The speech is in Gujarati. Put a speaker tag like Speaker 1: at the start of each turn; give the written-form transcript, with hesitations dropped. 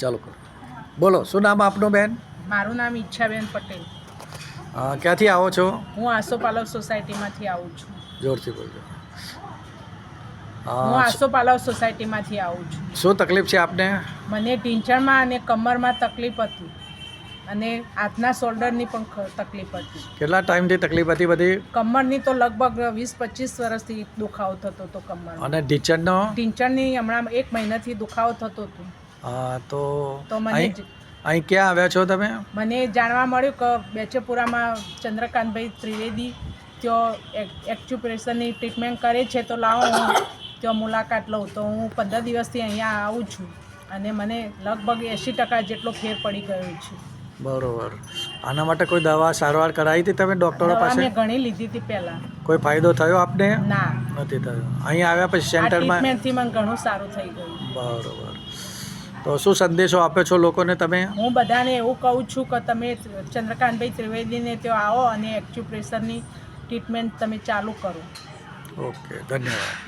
Speaker 1: ચાલો કરો. બોલો, શું નામ આપનું બેન?
Speaker 2: મારું નામ ઈચ્છાબેન પટેલ.
Speaker 1: ક્યાંથી આવો છો?
Speaker 2: હું આસોપાલવ સોસાયટીમાંથી આવું છું.
Speaker 1: જોરથી બોલજો.
Speaker 2: હું આસોપાલવ સોસાયટીમાંથી આવું છું.
Speaker 1: શું તકલીફ છે આપને?
Speaker 2: મને ઢીંચણમાં અને કમરમાં તકલીફ હતી અને હાથના શોલ્ડરની પણ તકલીફ હતી.
Speaker 1: કેટલા ટાઈમથી તકલીફ હતી બધી?
Speaker 2: કમરની તો લગભગ 20-25 વર્ષથી દુખાવો થતો હતો કમરમાં.
Speaker 1: અને ઢીંચણની
Speaker 2: હમણાં 1 મહિનાથી દુખાવો થતો હતો.
Speaker 1: તો
Speaker 2: મને
Speaker 1: અહીં ક્યાં આવ્યા છો તમે?
Speaker 2: મને જાણવા મળ્યું કે બેચેપુરામાં ચંદ્રકાંતભાઈ ત્રિવેદી ત્યાં એક્યુપ્રેશરની ટ્રીટમેન્ટ કરે છે, તો લાવો હું ત્યાં મુલાકાત લઉં. તો હું 15 દિવસથી અહીંયા આવું છું અને મને લગભગ 80% જેટલો ફેર પડી ગયો છે.
Speaker 1: બરોબર. આના માટે કોઈ દવા સારવાર કરાવી હતી તમે ડૉક્ટરો પાસે?
Speaker 2: મેં ઘણી લીધી હતી પહેલાં.
Speaker 1: કોઈ ફાયદો થયો આપને?
Speaker 2: ના,
Speaker 1: નથી થયો. અહીં આવ્યા પછી સેન્ટરમાં
Speaker 2: ટ્રીટમેન્ટથી મને ઘણું સારું થઈ ગયું.
Speaker 1: બરોબર. તો શું સંદેશો આપો છો લોકોને તમે?
Speaker 2: હું બધાને એવું કહું છું કે તમે ચંદ્રકાંતભાઈ ત્રિવેદીને ત્યાં આવો અને એક્યુપ્રેશરની ટ્રીટમેન્ટ તમે ચાલુ કરો.
Speaker 1: ઓકે, ધન્યવાદ.